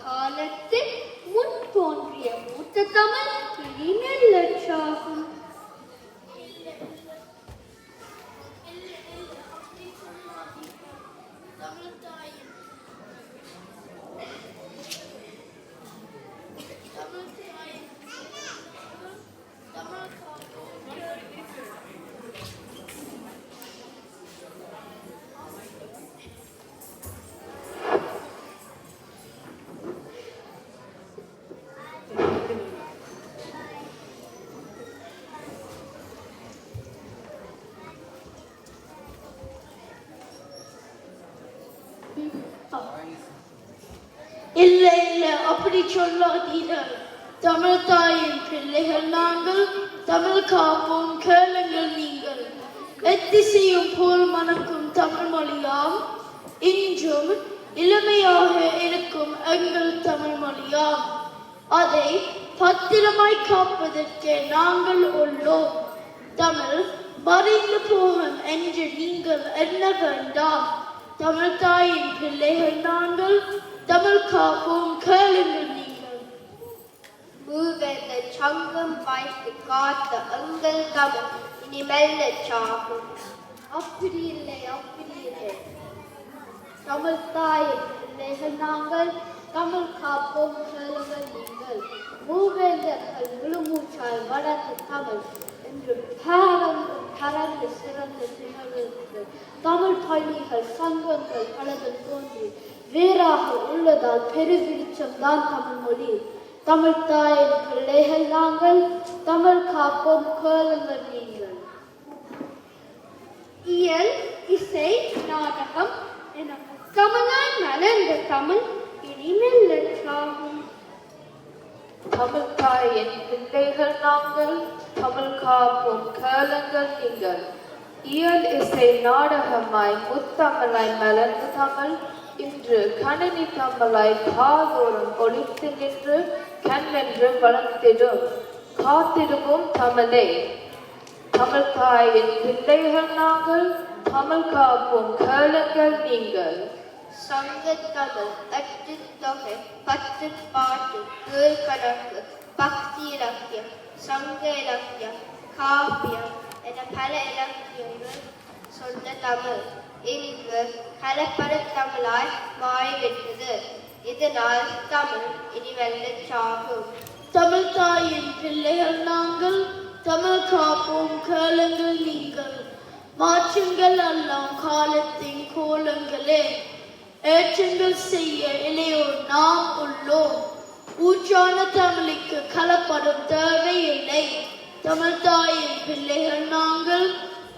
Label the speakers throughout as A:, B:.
A: காலத்தில் முன் தோன்றிய மூத்த தமிழ் இனி மெல்லச்சாகும்.
B: இல்லை இல்லை, அப்படி சொல்லாதீர்கள். தமிழ் தாயின் பிள்ளைகள் நாங்கள், தமிழ் காப்போம் கேளுங்கள் நீங்கள். எத்திசையும் போல் மணக்கும் தமிழ் மொழியாம், இன்றும் இளமையாக இருக்கும் எங்கள் தமிழ் மொழியாம். அதை பத்திரமாய் காப்பதற்கு நாங்கள் உள்ளோம். தமிழ் மறைந்து போகும் என்று நீங்கள் எண்ண வேண்டாம். தமிழ் தாயின் பிள்ளைகள் நாங்கள், தமிழ் காப்போம் கேளுங்கள் நீங்கள்.
A: மூவேந்தர் சங்கம் வைத்து காத்த எங்கள் தமிழ் இனி மெல்லச்சாகும்.
B: அப்படி இல்லை, அப்படி இல்லை. தமிழ் தாயின் பிள்ளைகள் நாங்கள், தமிழ் காப்போம் கேளுங்கள் நீங்கள். மூவேந்தர்கள் முழுமூச்சால் வளர்ந்த தமிழ் என்று பாரங்கள் பறந்து சிறந்து திகழ்கிறது. தமிழ் பள்ளிகள் சங்கங்கள் பலதும் தோன்றி வேறாக உள்ளதால் பெருவிருச்சம் தான் தமிழ் மொழி. தமிழ் தாயின் பிள்ளைகள் நாங்கள், தமிழ் காப்போம் கேளுங்கள் நீங்கள்.
A: இயல், இசை, நாடகம் என தமிழாய் மலர்ந்த தமிழ் இனி மெல்லச்சாகும்.
C: தமிழ் தாயின் பிள்ளைகள் நாங்கள், தமிழ் காப்போம் கேளுங்கள் நீங்கள். இயல், இசை, நாடகமாய் முத்தமிழாய் மலர்ந்த தமிழ் இன்று கணினி தமிழாய் காதோறும் ஒழித்து நின்று கண்ணென்று வளர்த்திடும். காத்திடுவோம் தமிழே. தமிழ் தாயின் பிள்ளைகள் நாங்கள், தமிழ் காப்போம் கேளுங்கள் நீங்கள்.
A: சங்கத்தமிழ், எட்டு தொகை, 10 பாட்டு, கணக்கு, பக்தி இலக்கியம், சங்க இலக்கியம், காப்பியம் என பல இலக்கியங்கள் சொன்ன தமிழ் இங்கு கலப்பட தமிழாய் மாறிவிட்டது. இதனால் தமிழ் இனி மெல்லச்சாகும்.
B: தமிழ் தாயின் பிள்ளைகள் நாங்கள், தமிழ் காப்போம் கேளுங்கள் நீங்கள். மாற்றங்கள் எல்லாம் காலத்தின் கோலங்களே, ஏற்றங்கள் செய்ய இளையோர் நாம் உள்ளோம். ஊற்றான தமிழுக்கு கலப்படும் தேவையில்லை. தமிழ் தாயின் பிள்ளைகள் நாங்கள்,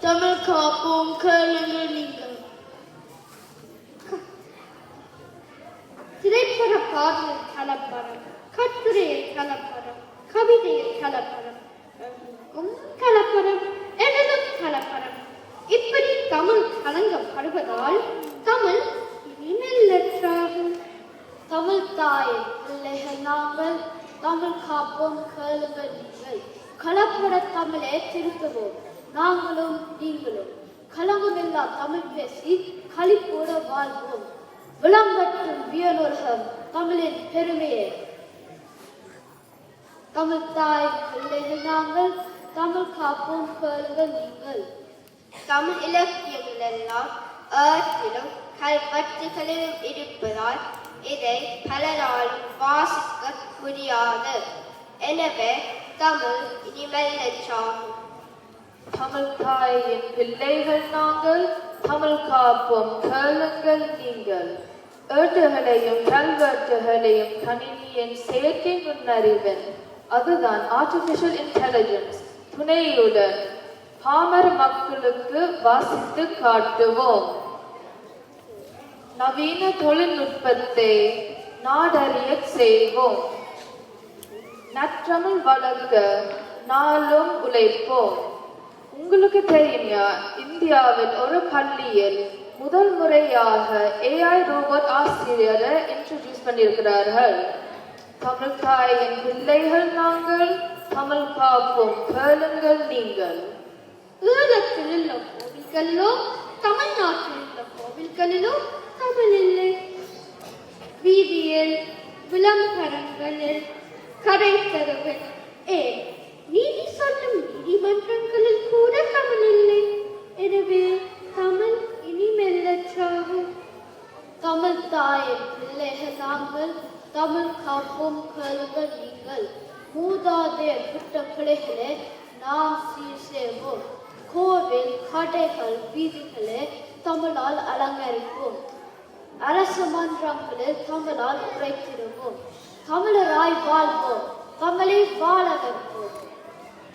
B: தமிழ் காப்போம் கேளுங்கள் நீங்கள்.
A: திரைப்பட பாடல் கலப்படம், கட்டுரையில் கலப்படம், கவிதையில் கலப்படம், கலப்படம், எதிலும் கலப்படம். இப்படி தமிழ் கலங்கப்படுவதால் தமிழ் இனி மெல்லச்சாகும்.
B: தமிழ் தாயின் பிள்ளைகள் நாங்கள், தமிழ் காப்போம் கேளுங்கள் நீங்கள். கலப்பட தமிழே திருத்துவோம் நாங்களும் நீங்களும். கலங்கமில்லா தமிழ் பேசி களிப்போட வாழ்வோம். விளங்கட்டும் வியனுலகம் தமிழின் பெருமையே. தமிழ் தாயின் பிள்ளைகள் நாங்கள், தமிழ் காப்போம் கேளுங்கள் நீங்கள்.
A: தமிழ் இலக்கியங்கள் எல்லாம் ஏற்றிலும் கல்வெட்டுகளிலும் இருப்பதால் இதை பலராலும் வாசிக்க முடியாது. எனவே தமிழ் இனி மெல்லச்சாகும்.
C: தமிழ் தாயின் பிள்ளைகள் நாங்கள், தமிழ் காப்போம் கேளுங்கள் நீங்கள். ஏட்டுகளையும் கல்வெட்டுகளையும் கணினியின் செயற்கை நுண்ணறிவின், அதுதான் ஆர்டிபிஷியல் இன்டெலிஜென்ஸ் துணையுடன் பாமர மக்களுக்கு வாசித்து காட்டுவோம். நவீன தொழில்நுட்பத்தை நாடறியச் செய்வோம். நற்றமிழ் வளர்க்க நாளும் உழைப்போம். உங்களுக்கு தெரியுமா, இந்தியாவில் ஒரு பள்ளியில் முதல் முறையாக AI ரோபோட் ஆசிரியரை இன்ட்ரோடியூஸ் பண்ணியிருக்கிறார்கள். தமிழ் தாயின் பிள்ளைகள் நாங்கள், தமிழ் காப்போம் கேளுங்கள் நீங்கள்.
A: ஈழத்தில் உள்ள கோவில்களிலோ தமிழ்நாட்டில் உள்ள கோவில்களிலோ தமிழ் இல்லை. வீதியில்
B: விளம்பரங்களில் கரை தருவேன். ஏன் நீதி சொல்லும் நீதிமன்றங்களில் கூட தமிழ் இல்லை. எனவே தமிழ் இனி மெல்லச்சாகும். தமிழ் தாயின் பிள்ளைகள் நாங்கள், தமிழ் காப்போம் கேளுங்கள் நீங்கள். மூதாதையர் விட்ட பிள்ளைகளே நாம் சீர் செய்வோம். கோவில் கடைகள் வீதிகளே தமிழால் அலங்கரிப்போம். அரசு மன்றங்களில் தமிழால் உரைத்திடுவோம். தமிழராய் வாழ்வோம், தமிழை வாழ வைப்போம்.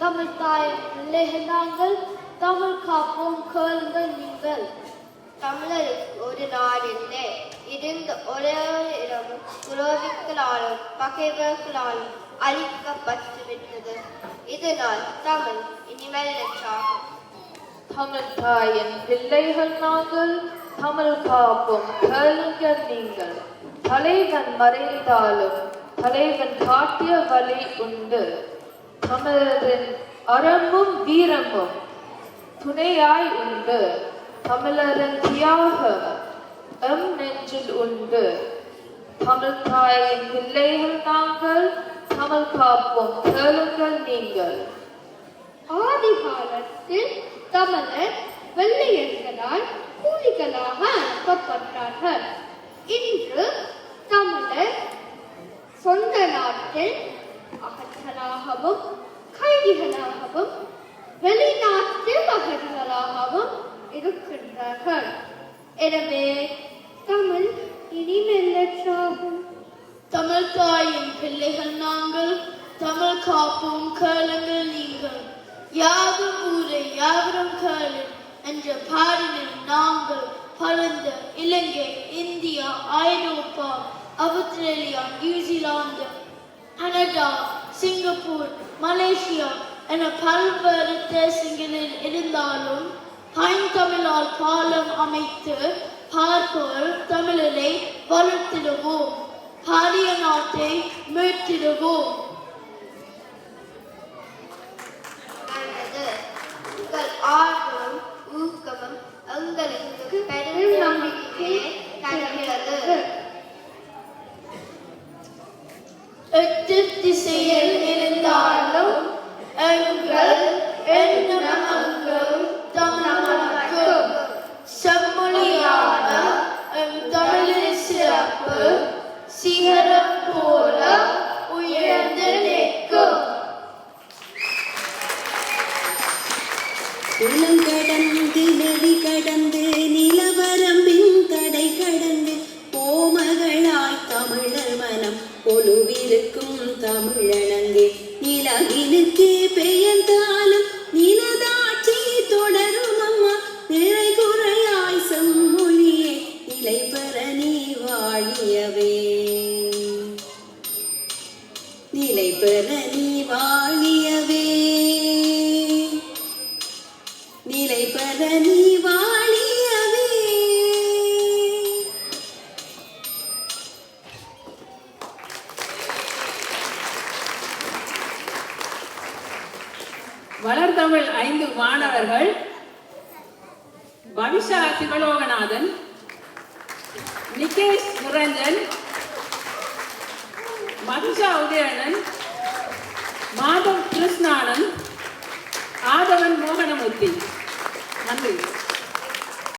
B: தமிழ் தாயின் பிள்ளைகள் நாங்கள், தமிழ் காப்போம் கேளுங்கள் நீங்கள்.
A: தமிழருக்கு ஒரு நாடு இல்லை, இருந்த ஒரே இடமும் துரோகிகளாலும் பகைவர்களாலும் அழிக்கப்பட்டுவிட்டது. இதனால் தமிழ் இனிமேலற்றாகும்.
C: தமிழ் தாயின் பிள்ளைகள் நாங்கள், தமிழ் காப்போம் கேளுங்கள் நீங்கள். தலைவன் மறைந்தாலும் தலைவன் காட்டிய வழி உண்டு. தமிழரின் அறமும் வீரமும் துணையாய் உண்டு. தமிழரின் தியாகம் எம் நெஞ்சில் உண்டு. தமிழ் தாயின் பிள்ளைகள் நாங்கள், தமிழ் காப்போம் கேளுங்கள் நீங்கள்.
B: ஆதி காலத்தில் தமிழர் வெள்ளையர்களால் கூலிகளாக அனுப்பப்பட்டார்கள். இன்று தமிழர் சொந்த நாட்டில் அகற்றலாகவும் கைதிகளாகவும் வெளிநாட்டில் அகற்றலாகவும் இருக்கின்றார்கள். எனவே தமிழ் இனி மெல்லச்சாகும்.
D: தமிழ் தாயின் பிள்ளைகள் நாங்கள், தமிழ் காப்போம் கேளுங்கள் நீங்கள். யாதும் ஊரே யாவரும் கேளு என்ற பாடலில் நாங்கள் பறந்த Ilangai, India, Europe, Australia, New Zealand, Canada, Singapore, Malaysia என பல்வேறு தேசங்களில் இருந்தாலும் பைந்தமிழால் பாலம் அமைத்து பார்ப்போர் தமிழரை வளர்த்திடுவோம், பாரிய நாட்டை மீட்டிடுவோம்.
A: உங்கள் ஆர்வமும் ஊக்கமும் எங்களுக்கு பெரும் நம்பிக்கையை தருகிறது.
D: எட்டு திசையில் இருந்தாலும் எங்கள் எண்ணம் அங்கும் தமிழ் செம்மொழியான எம் தமிழின் சிறப்பு சிகரம் போல உயர்ந்து நிற்கும்.
E: குளம் கடந்து நதி கடந்து நிலவரம்பின் தடை கடந்து கோமகளாய் தமிழர் மனம் கொலுவிருக்கும் தமிழனங்கே நிலவினுக்கே பெயர்ந்தாலும் நிலதாட்சி தொடரும் அம்மா நிறை குறையாய் செம்மொழியே நிலை பெற நீ வாழியவே நிலை பெற நீ வாழியவே நிலை பெற நீ வாழியவே.
F: வளர்தமிழ் 5 மாணவர்கள் பவிஷா சிவலோகநாதன், நிகேஷ் நிரஞ்சன், மதுஷா உதயணன், மாதவ் கிருஷ்ணானந்த், ஆதவன் மோகனமூர்த்தி.